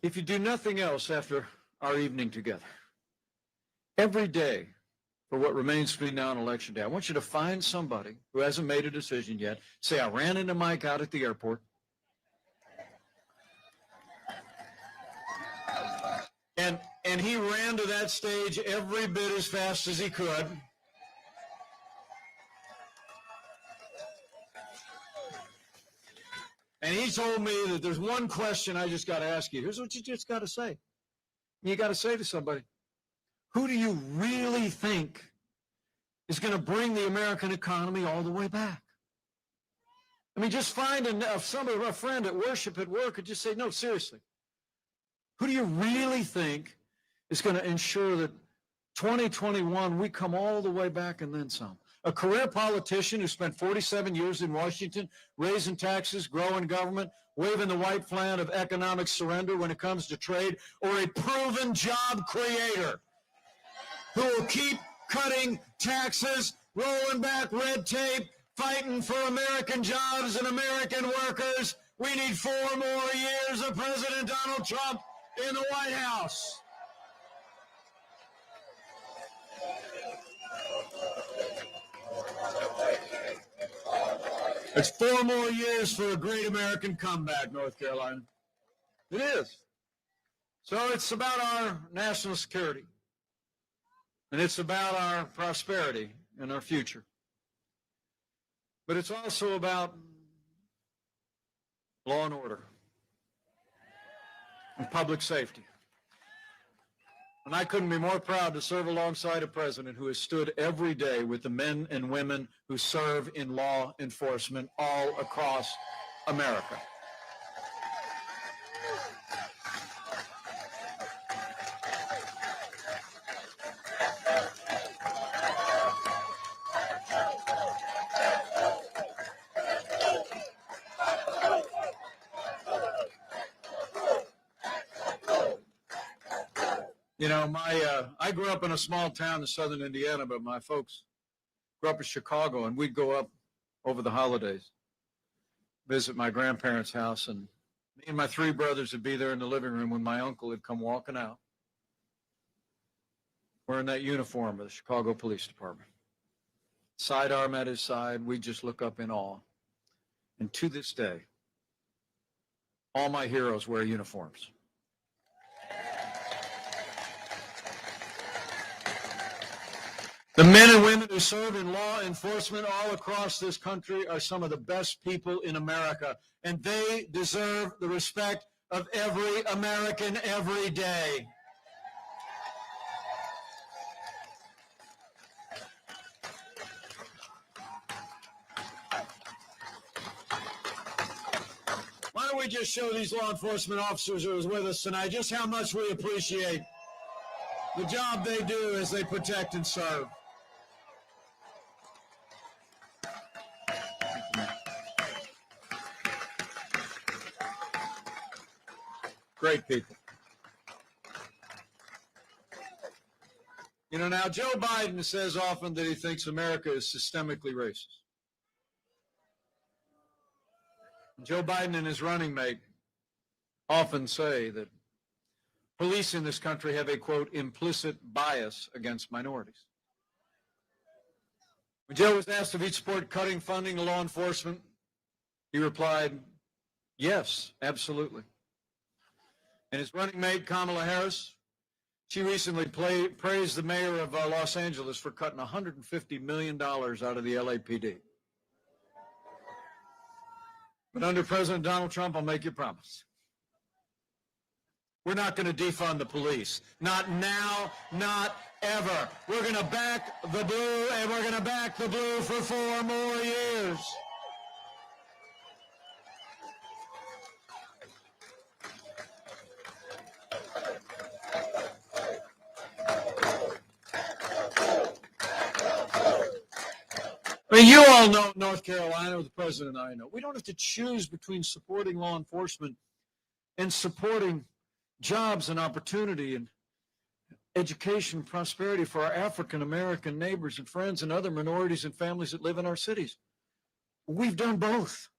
If you do nothing else after our evening together, every day for what remains between now and Election Day, I want you to find somebody who hasn't made a decision yet. Say, I ran into Mike out at the airport. And he ran to that stage every bit as fast as he could. And he told me that there's one question I just got to ask you. Here's what you just got to say. You got to say to somebody, who do you really think is going to bring the American economy all the way back? I mean, just find a friend at worship, at work, and just say, no, seriously. Who do you really think is going to ensure that 2021, we come all the way back and then some? A career politician who spent 47 years in Washington, raising taxes, growing government, waving the white flag of economic surrender when it comes to trade, or a proven job creator who will keep cutting taxes, rolling back red tape, fighting for American jobs and American workers? We need 4 more years of President Donald Trump in the White House. It's 4 more years for a great American comeback, North Carolina. It is. So it's about our national security. And it's about our prosperity and our future. But it's also about law and order and public safety. And I couldn't be more proud to serve alongside a president who has stood every day with the men and women who serve in law enforcement all across America. You know, I grew up in a small town in southern Indiana, but my folks grew up in Chicago, and we'd go up over the holidays, visit my grandparents' house, and me and my 3 brothers would be there in the living room when my uncle had come walking out, wearing that uniform of the Chicago Police Department. Sidearm at his side, we'd just look up in awe. And to this day, all my heroes wear uniforms. The men and women who serve in law enforcement all across this country are some of the best people in America, and they deserve the respect of every American every day. Why don't we just show these law enforcement officers who are with us tonight just how much we appreciate the job they do as they protect and serve. Great people. You know, now Joe Biden says often that he thinks America is systemically racist. Joe Biden and his running mate often say that police in this country have a, quote, implicit bias against minorities. When Joe was asked if he'd support cutting funding to law enforcement, he replied, yes, absolutely. And his running mate, Kamala Harris, she recently praised the mayor of Los Angeles for cutting $150 million out of the LAPD. But under President Donald Trump, I'll make you a promise. We're not going to defund the police. Not now, not ever. We're going to back the blue, and we're going to back the blue for 4 more years. I mean, you all know North Carolina, the president and I know. We don't have to choose between supporting law enforcement and supporting jobs and opportunity and education and prosperity for our African-American neighbors and friends and other minorities and families that live in our cities. We've done both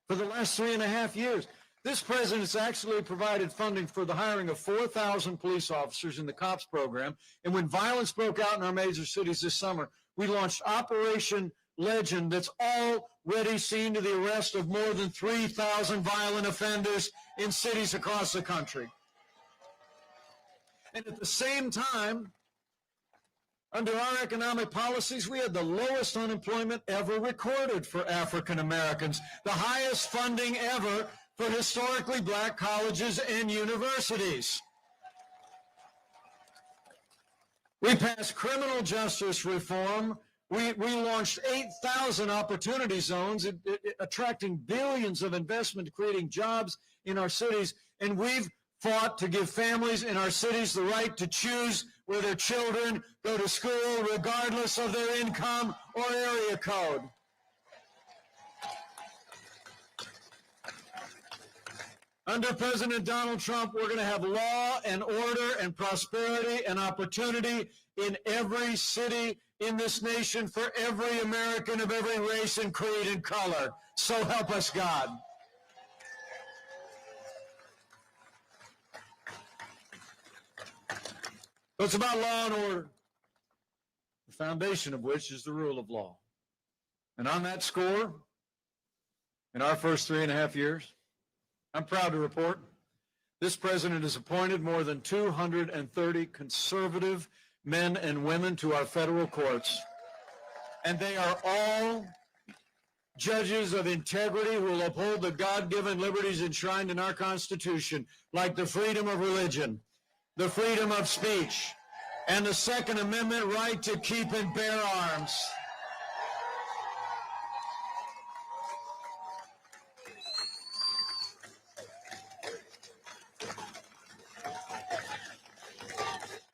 for the last 3.5 years. This president's actually provided funding for the hiring of 4,000 police officers in the COPS program. And when violence broke out in our major cities this summer, we launched Operation Legend that's already seen to the arrest of more than 3,000 violent offenders in cities across the country. And at the same time, under our economic policies, we had the lowest unemployment ever recorded for African Americans, the highest funding ever for historically black colleges and universities. We passed criminal justice reform. We launched 8,000 opportunity zones, attracting billions of investment, creating jobs in our cities. And we've fought to give families in our cities the right to choose where their children go to school, regardless of their income or area code. Under President Donald Trump, we're going to have law and order and prosperity and opportunity in every city in this nation for every American of every race and creed and color. So help us God. So it's about law and order, the foundation of which is the rule of law. And on that score, in our first 3.5 years, I'm proud to report this president has appointed more than 230 conservative men and women to our federal courts. And they are all judges of integrity who will uphold the God-given liberties enshrined in our Constitution, like the freedom of religion, the freedom of speech, and the Second Amendment right to keep and bear arms.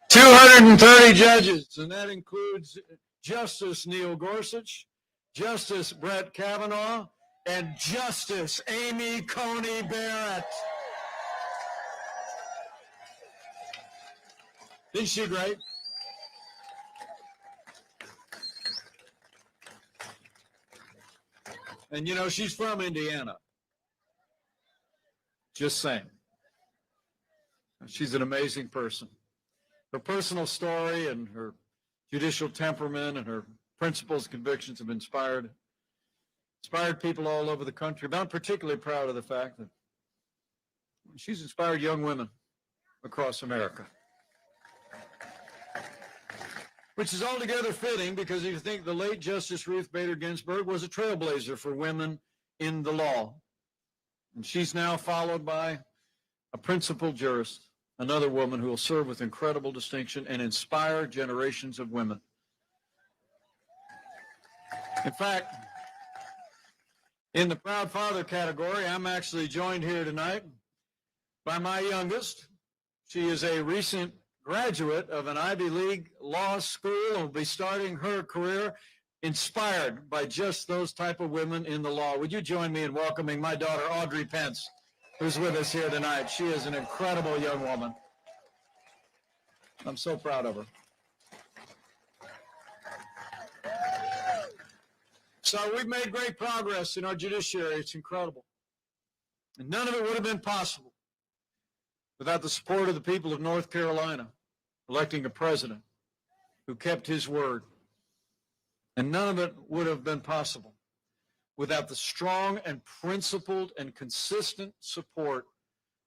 "230 judges, and that includes Justice Neil Gorsuch, Justice Brett Kavanaugh, and Justice Amy Coney Barrett." Isn't she great? And you know, she's from Indiana. Just saying. She's an amazing person. Her personal story and her judicial temperament and her principles and convictions have inspired people all over the country. But I'm particularly proud of the fact that she's inspired young women across America. Which is altogether fitting, because you think the late Justice Ruth Bader Ginsburg was a trailblazer for women in the law. And she's now followed by a principled jurist, another woman who will serve with incredible distinction and inspire generations of women. In fact, in the proud father category, I'm actually joined here tonight by my youngest. She is a recent graduate of an Ivy League law school and will be starting her career inspired by just those type of women in the law. Would you join me in welcoming my daughter, Audrey Pence, who's with us here tonight? She is an incredible young woman. I'm so proud of her. So we've made great progress in our judiciary. It's incredible. And none of it would have been possible without the support of the people of North Carolina electing a president who kept his word. And none of it would have been possible without the strong and principled and consistent support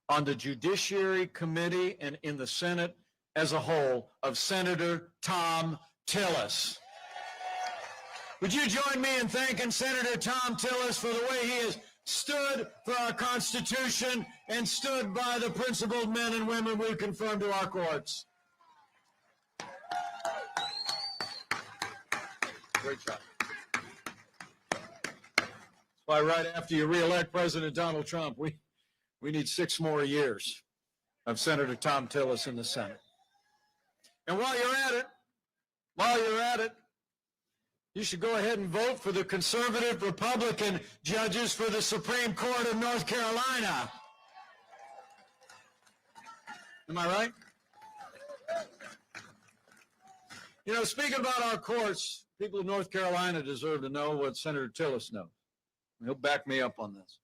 on the Judiciary Committee and in the Senate as a whole of Senator Tom Tillis. Would you join me in thanking Senator Tom Tillis for the way he has stood for our Constitution and stood by the principled men and women we confirmed to our courts? Great job. That's why right after you re-elect President Donald Trump, we need 6 more years of Senator Tom Tillis in the Senate. And while you're at it, you should go ahead and vote for the conservative Republican judges for the Supreme Court of North Carolina. Am I right? You know, speaking about our courts, people of North Carolina deserve to know what Senator Tillis knows. He'll back me up on this.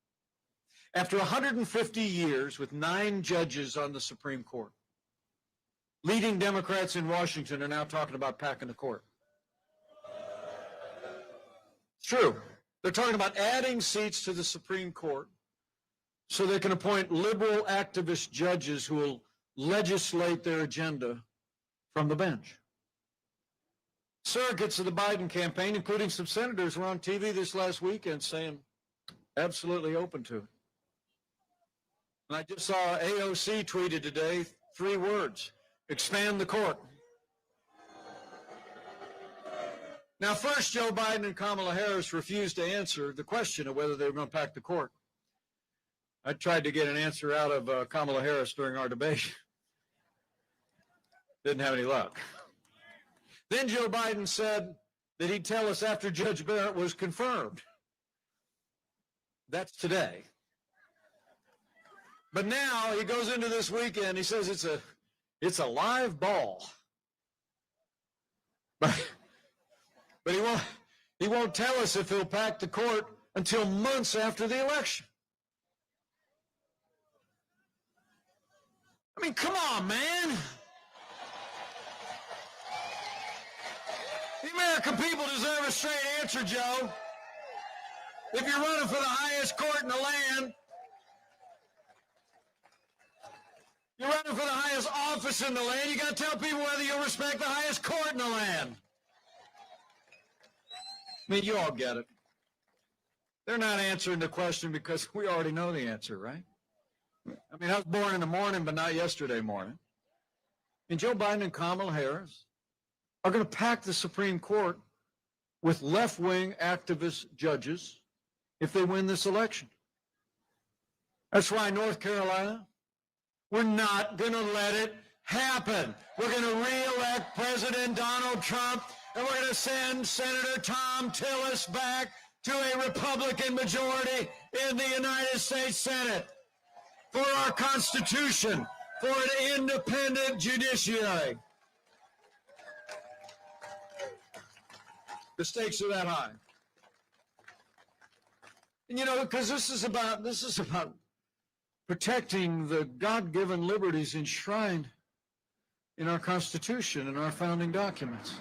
After 150 years with 9 judges on the Supreme Court, leading Democrats in Washington are now talking about packing the court. It's true. They're talking about adding seats to the Supreme Court so they can appoint liberal activist judges who will legislate their agenda from the bench. Surrogates of the Biden campaign, including some senators, were on TV this last weekend saying absolutely open to it. And I just saw AOC tweeted today 3 words: expand the court. Now, first, Joe Biden and Kamala Harris refused to answer the question of whether they were going to pack the court. I tried to get an answer out of Kamala Harris during our debate. Didn't have any luck. Then Joe Biden said that he'd tell us after Judge Barrett was confirmed. That's today. But now he goes into this weekend, he says it's a live ball. But he won't tell us if he'll pack the court until months after the election. I mean, come on, man. The American people deserve a straight answer, Joe. If you're running for the highest court in the land, you're running for the highest office in the land, you got to tell people whether you'll respect the highest court in the land. I mean, you all get it. They're not answering the question because we already know the answer, right? I mean, I was born in the morning, but not yesterday morning. And Joe Biden and Kamala Harris are going to pack the Supreme Court with left-wing activist judges if they win this election. That's why North Carolina, we're not going to let it happen. We're going to re-elect President Donald Trump, and we're going to send Senator Tom Tillis back to a Republican majority in the United States Senate for our Constitution, for an independent judiciary. The stakes are that high. And you know, because this is about protecting the God-given liberties enshrined in our Constitution and our founding documents.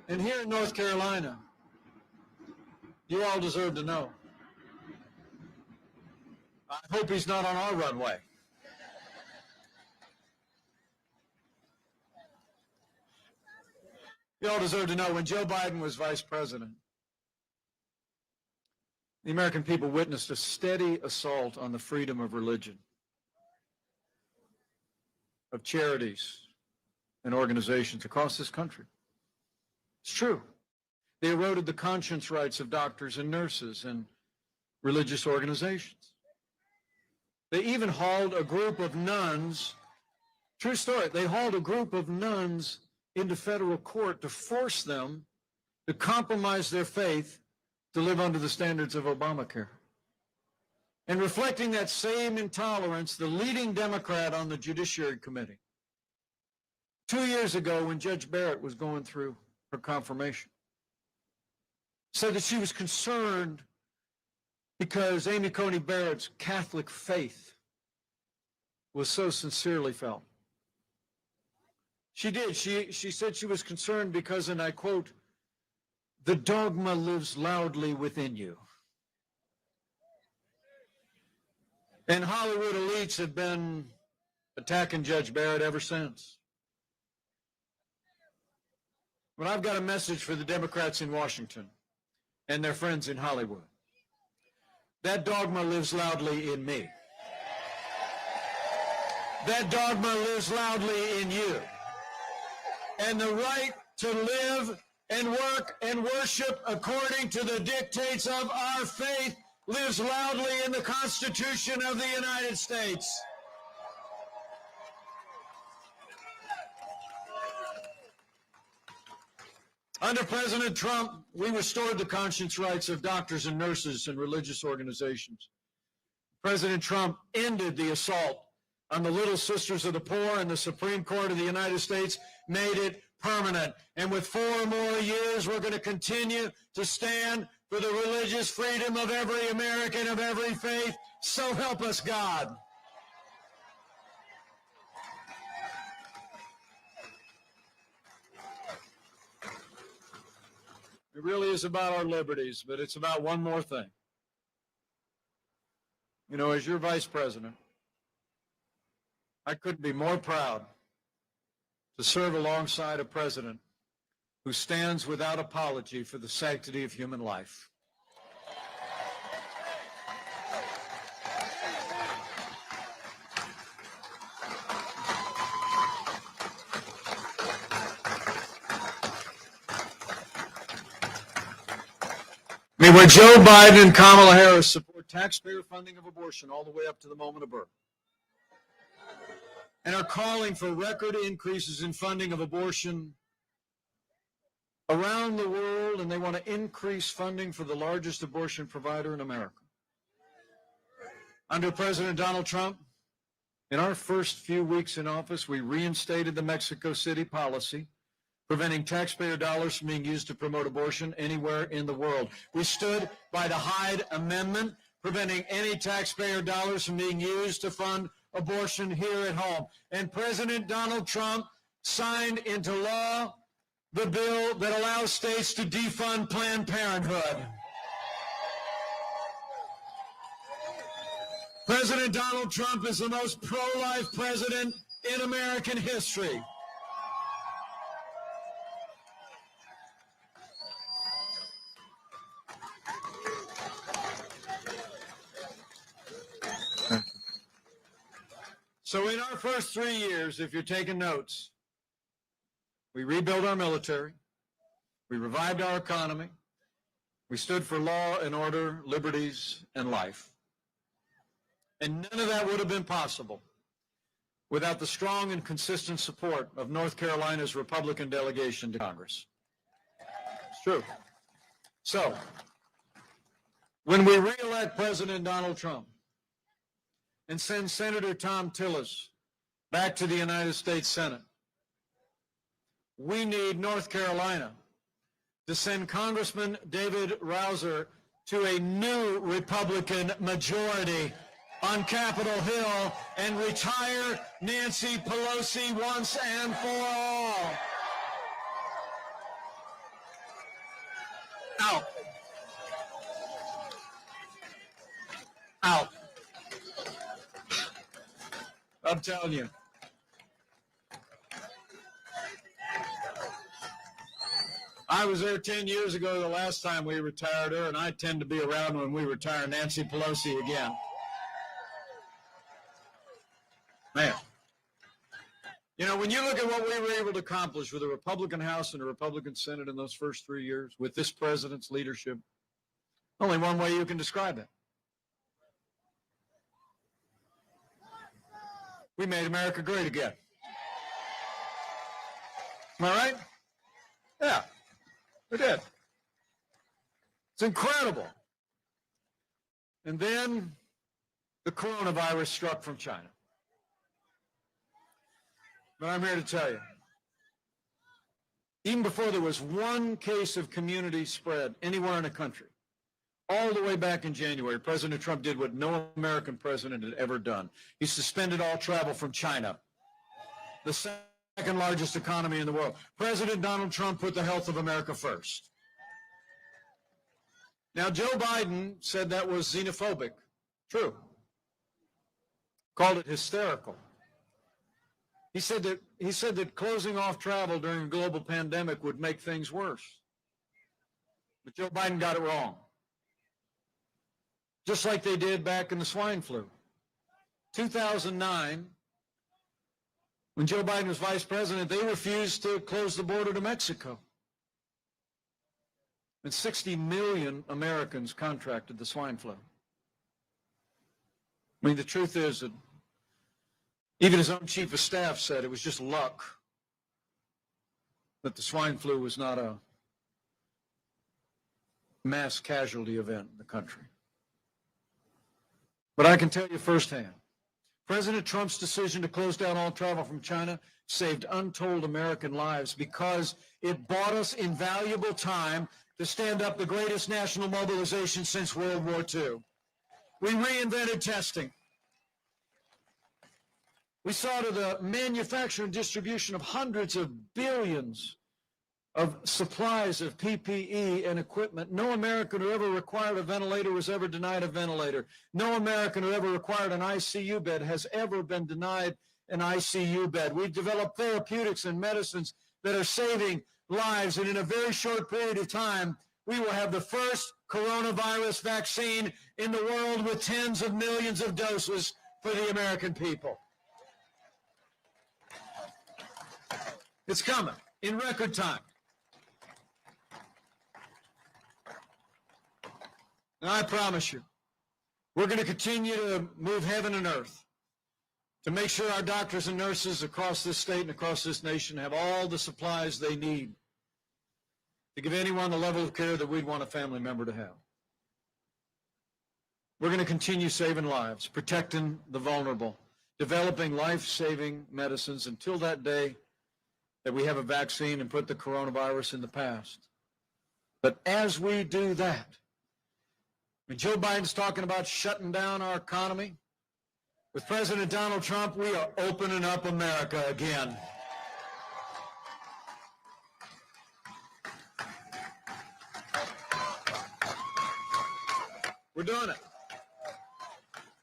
And here in North Carolina, you all deserve to know. I hope he's not on our runway. You all deserve to know when Joe Biden was vice president, the American people witnessed a steady assault on the freedom of religion, of charities and organizations across this country. It's true. They eroded the conscience rights of doctors and nurses and religious organizations. They even hauled a group of nuns, true story, they hauled a group of nuns into federal court to force them to compromise their faith to live under the standards of Obamacare. And reflecting that same intolerance, the leading Democrat on the Judiciary Committee, 2 years ago when Judge Barrett was going through her confirmation, said that she was concerned because Amy Coney Barrett's Catholic faith was so sincerely felt. She did. She said she was concerned because, and I quote, "The dogma lives loudly within you." And Hollywood elites have been attacking Judge Barrett ever since. But I've got a message for the Democrats in Washington and their friends in Hollywood. That dogma lives loudly in me. That dogma lives loudly in you. And the right to live and work and worship according to the dictates of our faith lives loudly in the Constitution of the United States. Under President Trump, we restored the conscience rights of doctors and nurses and religious organizations. President Trump ended the assault on the Little Sisters of the Poor, and the Supreme Court of the United States made it permanent. And with 4 more years, we're going to continue to stand for the religious freedom of every American of every faith. So help us God. It really is about our liberties, but it's about one more thing. You know, as your vice president, I couldn't be more proud to serve alongside a president who stands without apology for the sanctity of human life. I mean, when Joe Biden and Kamala Harris support taxpayer funding of abortion all the way up to the moment of birth, and are calling for record increases in funding of abortion around the world, and they want to increase funding for the largest abortion provider in America. Under President Donald Trump, in our first few weeks in office, we reinstated the Mexico City policy preventing taxpayer dollars from being used to promote abortion anywhere in the world. We stood by the Hyde Amendment, preventing any taxpayer dollars from being used to fund abortion here at home. And President Donald Trump signed into law the bill that allows states to defund Planned Parenthood. President Donald Trump is the most pro-life president in American history. So in our first 3 years, if you're taking notes, we rebuilt our military, we revived our economy, we stood for law and order, liberties, and life. And none of that would have been possible without the strong and consistent support of North Carolina's Republican delegation to Congress. It's true. So, when we re-elect President Donald Trump, and send Senator Thom Tillis back to the United States Senate, we need North Carolina to send Congressman David Rouzer to a new Republican majority on Capitol Hill and retire Nancy Pelosi once and for all. Out. Out. I'm telling you. I was there 10 years ago the last time we retired her, and I tend to be around when we retire Nancy Pelosi again. Man. You know, when you look at what we were able to accomplish with a Republican House and a Republican Senate in those first 3 years, with this president's leadership, only one way you can describe it. We made America great again. Am I right? Yeah, we did. It's incredible. And then the coronavirus struck from China. But I'm here to tell you, even before there was one case of community spread anywhere in the country, all the way back in January, President Trump did what no American president had ever done. He suspended all travel from China, the second largest economy in the world. President Donald Trump put the health of America first. Now, Joe Biden said that was xenophobic. True. Called it hysterical. He said that closing off travel during a global pandemic would make things worse. But Joe Biden got it wrong. Just like they did back in the swine flu. 2009, when Joe Biden was vice president, they refused to close the border to Mexico. And 60 million Americans contracted the swine flu. I mean, the truth is that even his own chief of staff said it was just luck that the swine flu was not a mass casualty event in the country. But I can tell you firsthand, President Trump's decision to close down all travel from China saved untold American lives because it bought us invaluable time to stand up the greatest national mobilization since World War II. We reinvented testing. We saw to the manufacture and distribution of hundreds of billions of supplies of PPE and equipment. No American who ever required a ventilator was ever denied a ventilator. No American who ever required an ICU bed has ever been denied an ICU bed. We've developed therapeutics and medicines that are saving lives, and in a very short period of time, we will have the first coronavirus vaccine in the world with tens of millions of doses for the American people. It's coming in record time. And I promise you, we're going to continue to move heaven and earth to make sure our doctors and nurses across this state and across this nation have all the supplies they need to give anyone the level of care that we'd want a family member to have. We're going to continue saving lives, protecting the vulnerable, developing life-saving medicines until that day that we have a vaccine and put the coronavirus in the past. But as we do that, when Joe Biden's talking about shutting down our economy, with President Donald Trump, we are opening up America again. We're doing it.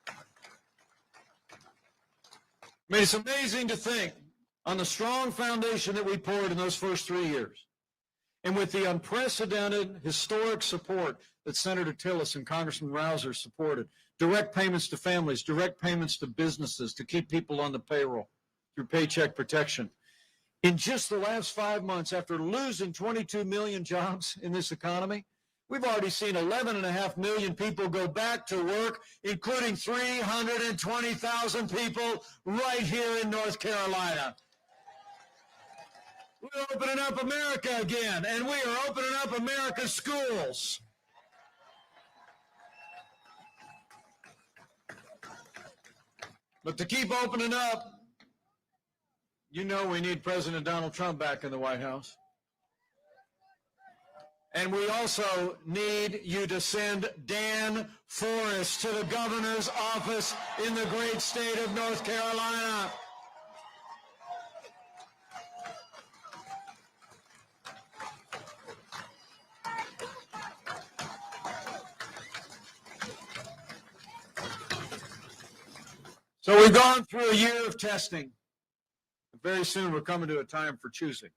I mean, it's amazing to think on the strong foundation that we poured in those first 3 years, and with the unprecedented historic support that Senator Tillis and Congressman Rouser supported, direct payments to families, direct payments to businesses to keep people on the payroll through Paycheck Protection. In just the last 5 months, after losing 22 million jobs in this economy, we've already seen 11.5 million people go back to work, including 320,000 people right here in North Carolina. We're opening up America again, and we are opening up America's schools. But to keep opening up, you know we need President Donald Trump back in the White House. And we also need you to send Dan Forest to the governor's office in the great state of North Carolina. So we've gone through a year of testing. Very soon we're coming to a time for choosing.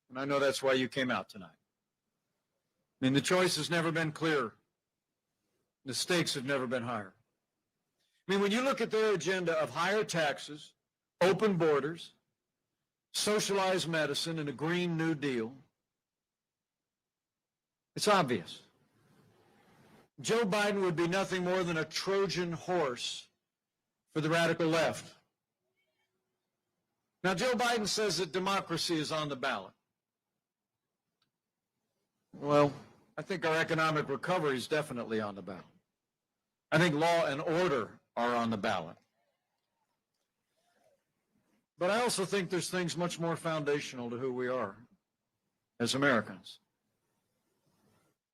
And I know that's why you came out tonight. I mean, the choice has never been clearer. The stakes have never been higher. I mean, when you look at their agenda of higher taxes, open borders, socialized medicine, and a Green New Deal, it's obvious. Joe Biden would be nothing more than a Trojan horse for the radical left. Now, Joe Biden says that democracy is on the ballot. Well, I think our economic recovery is definitely on the ballot. I think law and order are on the ballot. But I also think there's things much more foundational to who we are as Americans.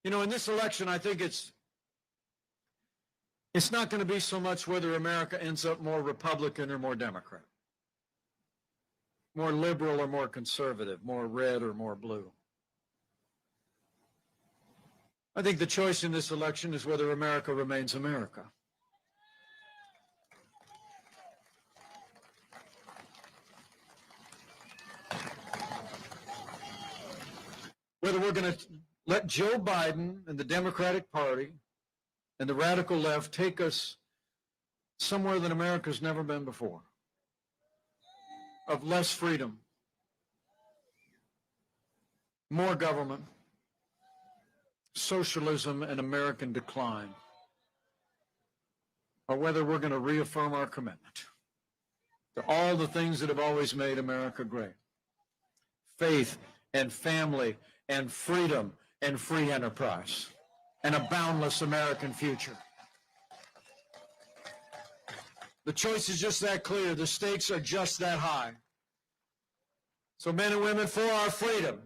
You know, in this election, I think it's not going to be so much whether America ends up more Republican or more Democrat, more liberal or more conservative, more red or more blue. I think the choice in this election is whether America remains America. Whether we're going to let Joe Biden and the Democratic Party and the radical left take us somewhere that America's never been before, of less freedom, more government, socialism, and American decline, or whether we're going to reaffirm our commitment to all the things that have always made America great: faith and family and freedom and free enterprise and a boundless American future. The choice is just that clear. The stakes are just that high. So men and women, for our freedom,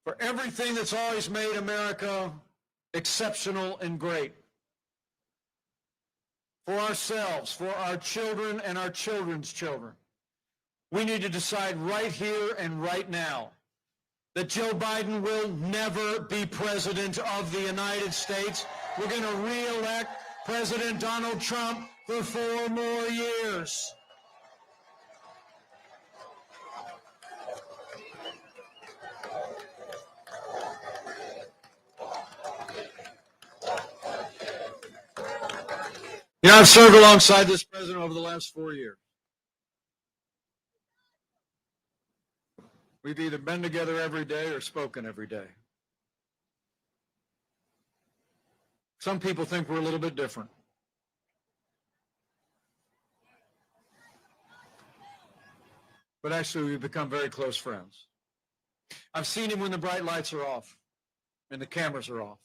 for everything that's always made America exceptional and great, for ourselves, for our children and our children's children, we need to decide right here and right now that Joe Biden will never be president of the United States. We're going to re-elect President Donald Trump for 4 more years. You know, I've served alongside this president over the last 4 years. We've either been together every day or spoken every day. Some people think we're a little bit different. But actually, we've become very close friends. I've seen him when the bright lights are off and the cameras are off.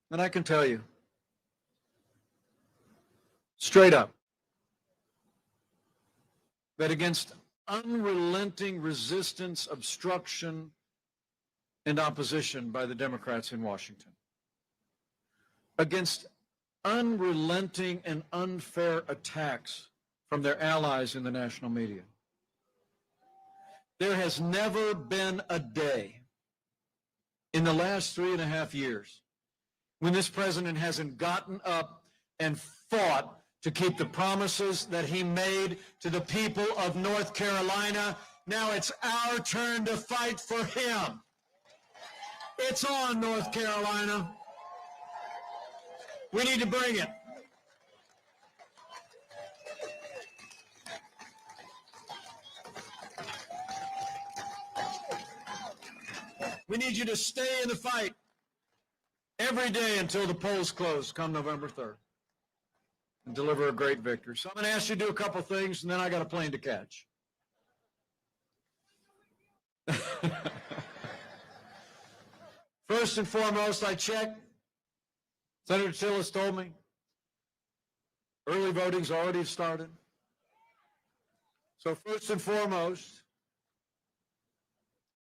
And I can tell you, straight up, that against unrelenting resistance, obstruction, and opposition by the Democrats in Washington, against unrelenting and unfair attacks from their allies in the national media, there has never been a day in the last 3.5 years when this president hasn't gotten up and fought to keep the promises that he made to the people of North Carolina. Now it's our turn to fight for him. It's on, North Carolina. We need to bring it. We need you to stay in the fight every day until the polls close come November 3rd and deliver a great victory. So I'm going to ask you to do a couple things, and then I got a plane to catch. First and foremost, I checked. Senator Tillis told me early voting's already started. So first and foremost,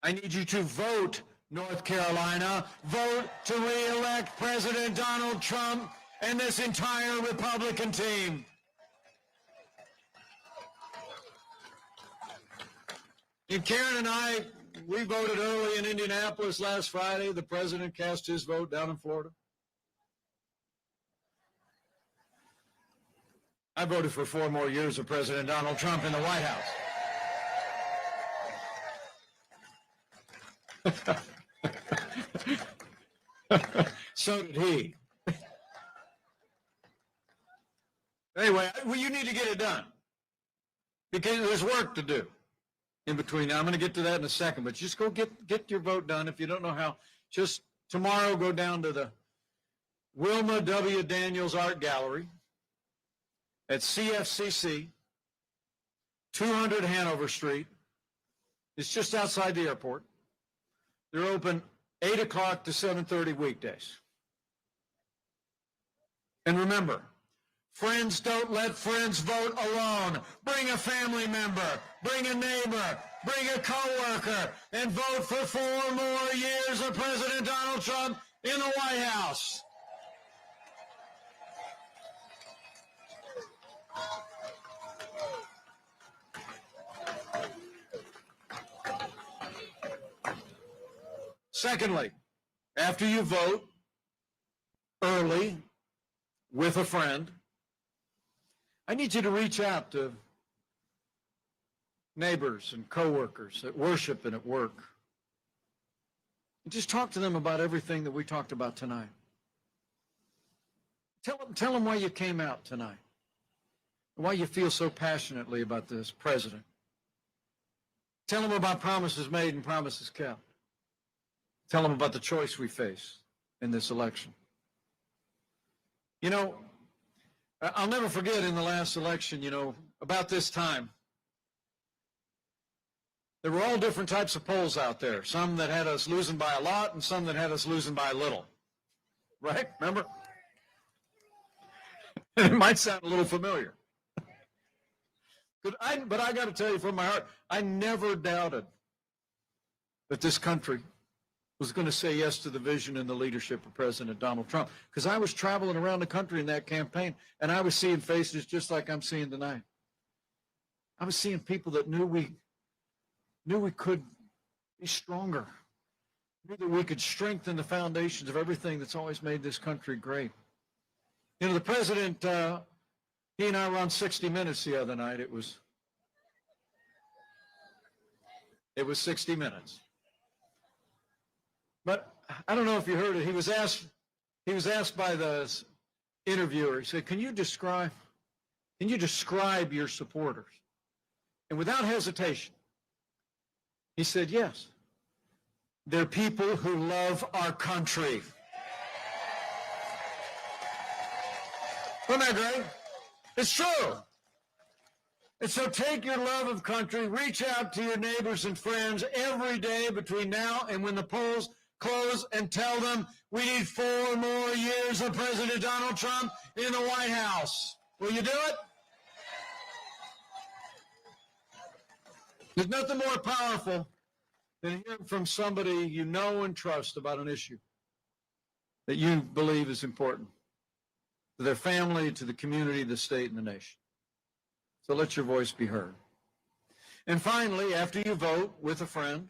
I need you to vote, North Carolina. Vote to re-elect President Donald Trump and this entire Republican team. And Karen and I, we voted early in Indianapolis last Friday. The president cast his vote down in Florida. I voted for 4 more years of President Donald Trump in the White House. So did he. Anyway, well, you need to get it done because there's work to do in between. Now, I'm going to get to that in a second, but just go get your vote done. If you don't know how, just tomorrow go down to the Wilma W. Daniels Art Gallery at CFCC, 200 Hanover Street. It's just outside the airport. They're open 8 o'clock to 7:30 weekdays. And remember, friends don't let friends vote alone. Bring a family member, bring a neighbor, bring a coworker, and vote for 4 more years of President Donald Trump in the White House. Secondly, after you vote early with a friend, I need you to reach out to neighbors and coworkers at worship and at work. And just talk to them about everything that we talked about tonight. Tell them why you came out tonight and why you feel so passionately about this president. Tell them about promises made and promises kept. Tell them about the choice we face in this election. You know, I'll never forget in the last election, about this time, there were all different types of polls out there. Some that had us losing by a lot and some that had us losing by a little. Right? Remember? It might sound a little familiar. But I got to tell you from my heart, I never doubted that this country was going to say yes to the vision and the leadership of President Donald Trump. Because I was traveling around the country in that campaign, and I was seeing faces just like I'm seeing tonight. I was seeing people that knew we could be stronger, knew that we could strengthen the foundations of everything that's always made this country great. You know, the president, he and I were on 60 Minutes the other night. It was 60 Minutes. But I don't know if you heard it. He was asked by the interviewer, he said, can you describe your supporters? And without hesitation, he said, yes. They're people who love our country. Isn't that great? It's true. And so take your love of country, reach out to your neighbors and friends every day between now and when the polls close, and tell them we need 4 more years of President Donald Trump in the White House. Will you do it? There's nothing more powerful than hearing from somebody you know and trust about an issue that you believe is important to their family, to the community, the state, and the nation. So let your voice be heard. And finally, after you vote with a friend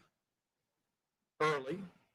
early,